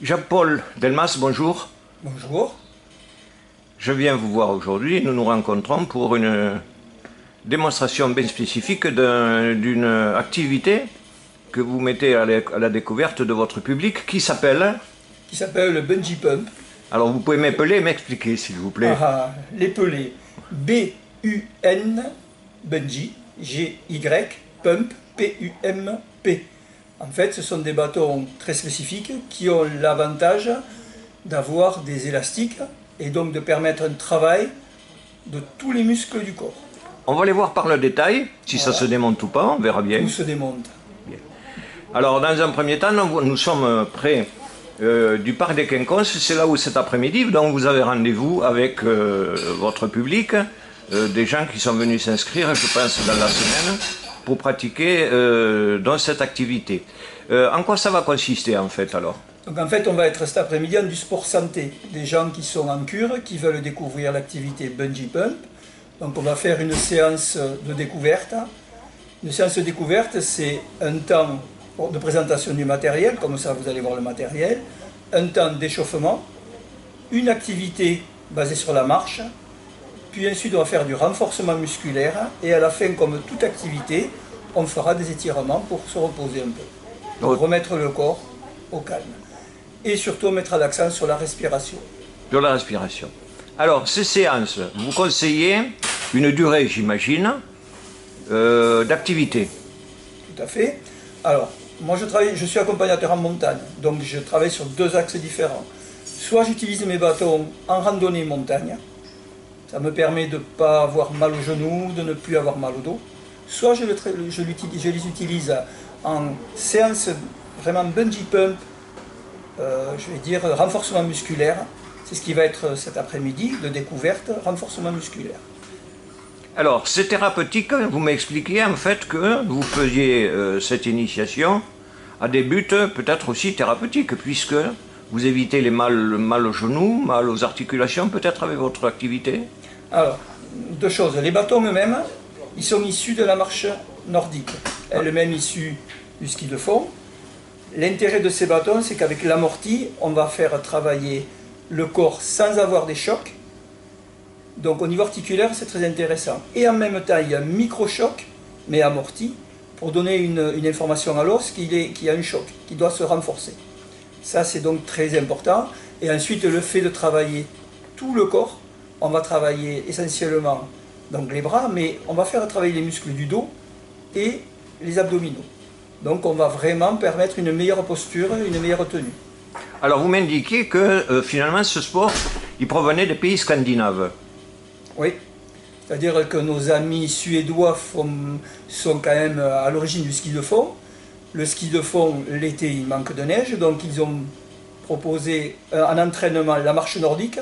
Jean-Paul Delmas, bonjour. Bonjour. Je viens vous voir aujourd'hui. Nous nous rencontrons pour une démonstration bien spécifique d'une activité que vous mettez à la découverte de votre public qui s'appelle... Qui s'appelle le bungee pump. Alors vous pouvez m'épeler et m'expliquer s'il vous plaît. L'épeler. B-U-N, bungee, G-Y, pump, P-U-M-P. En fait, ce sont des bâtons très spécifiques qui ont l'avantage d'avoir des élastiques et donc de permettre un travail de tous les muscles du corps. On va les voir par le détail, si ça se démonte ou pas, on verra bien. Tout se démonte. Bien. Alors dans un premier temps, nous sommes près du parc des Quinconces, c'est là où cet après-midi, donc vous avez rendez-vous avec votre public, des gens qui sont venus s'inscrire, je pense, dans la semaine, pour pratiquer dans cette activité. En quoi ça va consister en fait alors? Donc en fait, on va être cet après-midi en du sport santé. Des gens qui sont en cure, qui veulent découvrir l'activité bungee pump. Donc on va faire une séance de découverte. Une séance de découverte, c'est un temps de présentation du matériel, comme ça vous allez voir le matériel, un temps d'échauffement, une activité basée sur la marche, puis ensuite on va faire du renforcement musculaire, et à la fin, comme toute activité, on fera des étirements pour se reposer un peu. Donc remettre le corps au calme. Et surtout mettre l'accent sur la respiration. Sur la respiration. Alors, ces séances, vous conseillez une durée, j'imagine, d'activité. Tout à fait. Alors, moi je suis accompagnateur en montagne, donc je travaille sur deux axes différents. Soit j'utilise mes bâtons en randonnée montagne, ça me permet de ne pas avoir mal aux genoux, de ne plus avoir mal au dos. Soit je les utilise en séance vraiment bungee pump, je vais dire renforcement musculaire. C'est ce qui va être cet après-midi de découverte, renforcement musculaire. Alors, c'est thérapeutique, vous m'expliquiez en fait que vous faisiez cette initiation à des buts peut-être aussi thérapeutiques, puisque vous évitez les mal aux genoux, mal aux articulations, peut-être avec votre activité. Alors, deux choses. Les bâtons eux-mêmes, ils sont issus de la marche nordique, elle-même issue du ski de fond. L'intérêt de ces bâtons, c'est qu'avec l'amorti, on va faire travailler le corps sans avoir des chocs. Donc au niveau articulaire, c'est très intéressant. Et en même temps, il y a un micro-choc, mais amorti, pour donner une information à l'os qu'il y a un choc, qui doit se renforcer. Ça, c'est donc très important. Et ensuite, le fait de travailler tout le corps, on va travailler essentiellement donc les bras, mais on va faire travailler les muscles du dos et les abdominaux. Donc on va vraiment permettre une meilleure posture, une meilleure tenue. Alors vous m'indiquez que finalement ce sport, il provenait des pays scandinaves. Oui, c'est-à-dire que nos amis suédois sont quand même à l'origine du ski de fond. Le ski de fond, l'été, il manque de neige, donc ils ont proposé un entraînement, la marche nordique,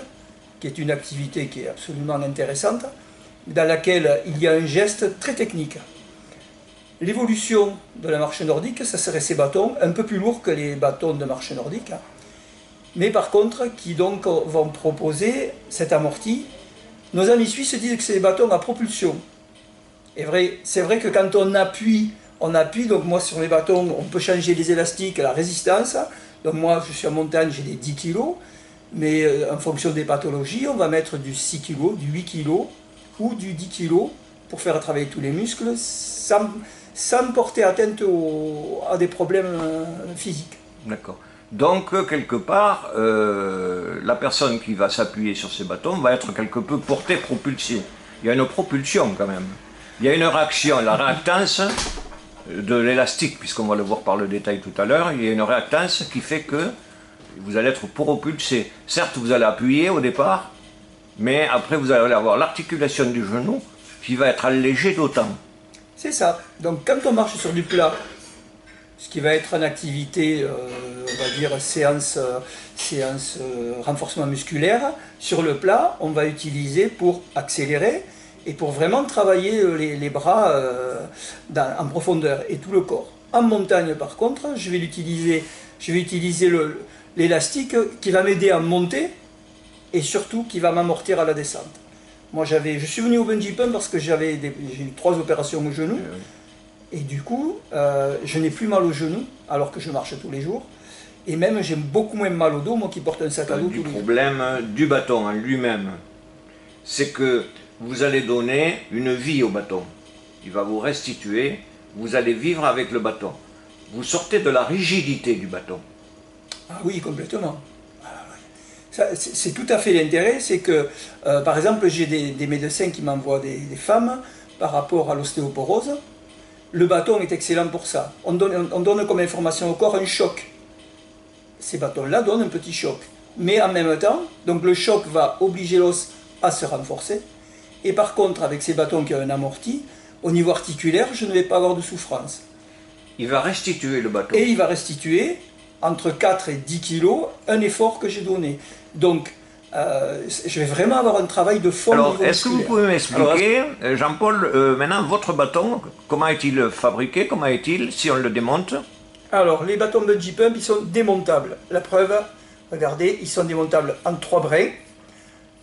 qui est une activité qui est absolument intéressante, dans laquelle il y a un geste très technique. L'évolution de la marche nordique, ça serait ces bâtons, un peu plus lourds que les bâtons de marche nordique, mais par contre, qui donc vont proposer cet amorti. Nos amis suisses disent que c'est des bâtons à propulsion. C'est vrai que quand on appuie, donc moi sur mes bâtons, on peut changer les élastiques, la résistance. Donc moi, je suis en montagne, j'ai des 10 kg, mais en fonction des pathologies, on va mettre du 6 kg, du 8 kg ou du 10 kg pour faire travailler tous les muscles sans porter atteinte à des problèmes physiques. D'accord. Donc, quelque part, la personne qui va s'appuyer sur ces bâtons va être quelque peu portée, propulsée. Il y a une propulsion quand même. Il y a une réaction, la réactance de l'élastique, puisqu'on va le voir par le détail tout à l'heure, il y a une réactance qui fait que vous allez être propulsé. Certes, vous allez appuyer au départ, mais après vous allez avoir l'articulation du genou qui va être allégée d'autant. C'est ça. Donc quand on marche sur du plat, ce qui va être une activité, on va dire séance renforcement musculaire, sur le plat, on va utiliser pour accélérer et pour vraiment travailler les bras en profondeur et tout le corps. En montagne par contre, je vais utiliser l'élastique qui va m'aider à monter et surtout qui va m'amortir à la descente. Moi je suis venu au bungee pump parce que j'ai eu 3 opérations au genou. Et du coup, je n'ai plus mal au genou, alors que je marche tous les jours. Et même, j'ai beaucoup moins mal au dos, moi qui porte un sac à dos Du tous les jours. problème du bâton en lui-même, c'est que vous allez donner une vie au bâton. Il va vous restituer, vous allez vivre avec le bâton. Vous sortez de la rigidité du bâton. Ah oui, complètement. C'est tout à fait l'intérêt, c'est que, par exemple, j'ai des médecins qui m'envoient des femmes par rapport à l'ostéoporose. Le bâton est excellent pour ça. On donne comme information au corps un choc. Ces bâtons-là donnent un petit choc. Mais en même temps, donc le choc va obliger l'os à se renforcer. Et par contre, avec ces bâtons qui ont un amorti, au niveau articulaire, je ne vais pas avoir de souffrance. Il va restituer le bâton. Et il va restituer, entre 4 et 10 kilos, un effort que j'ai donné. Donc, je vais vraiment avoir un travail de fond. Alors, est-ce que vous pouvez m'expliquer, Jean-Paul, maintenant, votre bâton, comment est-il fabriqué, comment est-il si on le démonte? Alors, les bâtons bungee pump, ils sont démontables. La preuve, regardez, ils sont démontables en 3 brins.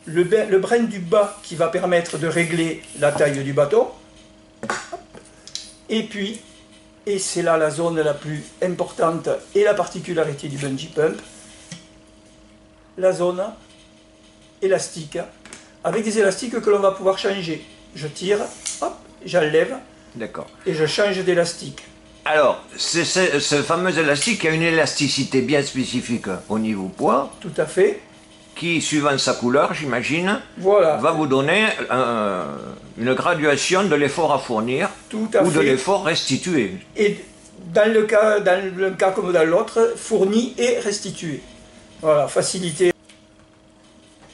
Le brin du bas qui va permettre de régler la taille du bâton. Et puis, et c'est là la zone la plus importante et la particularité du bungee pump, la zone élastique, avec des élastiques que l'on va pouvoir changer. Je tire, hop, j'enlève, et je change d'élastique. Alors, ce fameux élastique a une élasticité bien spécifique au niveau poids. Tout à fait. Qui, suivant sa couleur, j'imagine, voilà, va vous donner une graduation de l'effort à fournir ou de l'effort restitué. Et dans le cas comme dans l'autre, fourni et restitué. Voilà, facilité.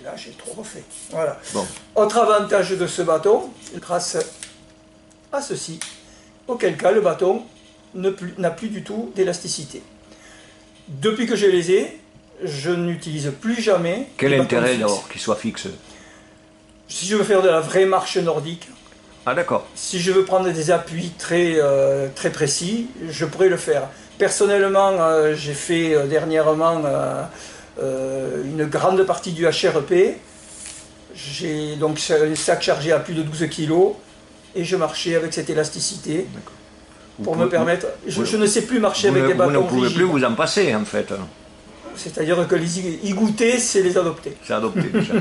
Là, j'ai trop refait. Voilà. Bon. Autre avantage de ce bâton, grâce à ceci, auquel cas le bâton n'a plus du tout d'élasticité. Depuis que je les ai, je n'utilise plus jamais. Quel intérêt alors qu'il soit fixe? Si je veux faire de la vraie marche nordique, ah d'accord. Si je veux prendre des appuis très précis, je pourrais le faire. Personnellement, j'ai fait dernièrement une grande partie du HRP. J'ai donc un sac chargé à plus de 12 kg et je marchais avec cette élasticité pour me permettre... Je ne sais plus marcher avec des bâtons rigides. Vous ne pouvez plus vous en passer en fait. C'est-à-dire que les y goûter, c'est les adopter. C'est adopté déjà.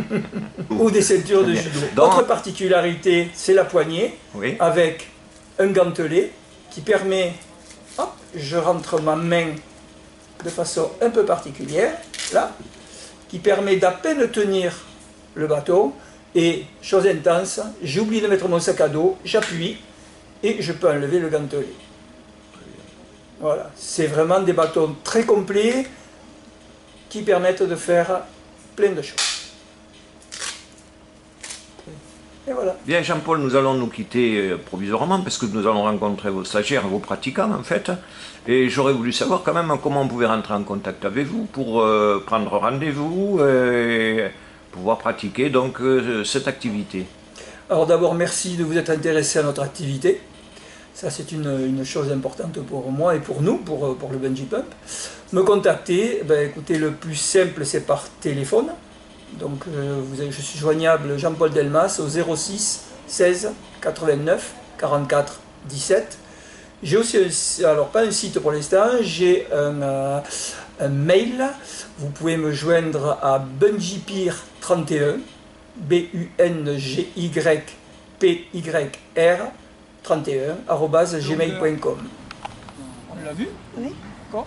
Ou des ceintures de judo. Autre particularité, c'est la poignée, avec un gantelet qui permet, hop, je rentre ma main de façon un peu particulière, là, qui permet d'à peine tenir le bâton, et, chose intense, j'ai oublié de mettre mon sac à dos, j'appuie, et je peux enlever le gantelet. Voilà, c'est vraiment des bâtons très complets, qui permettent de faire plein de choses. Et voilà. Bien Jean-Paul, nous allons nous quitter provisoirement parce que nous allons rencontrer vos stagiaires, vos pratiquants en fait. Et j'aurais voulu savoir quand même comment on pouvait rentrer en contact avec vous pour prendre rendez-vous et pouvoir pratiquer donc cette activité. Alors d'abord merci de vous être intéressé à notre activité. Ça, c'est une chose importante pour moi et pour nous, pour le bungee pump. Me contacter, écoutez, le plus simple, c'est par téléphone. Donc, je suis joignable Jean-Paul Delmas au 06 16 89 44 17. J'ai aussi, alors pas un site pour l'instant, j'ai un mail. Vous pouvez me joindre à bungypyr31, BUNGYPYR 31@gmail.com. On l'a vu? Oui. D'accord.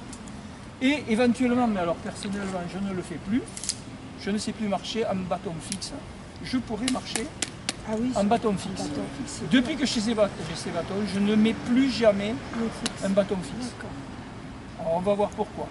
Et éventuellement, mais alors personnellement, je ne le fais plus. Je ne sais plus marcher en bâton fixe. Je pourrais marcher en bâton fixe. Depuis que j'ai ces bâtons, je ne mets plus jamais un bâton fixe. Alors on va voir pourquoi.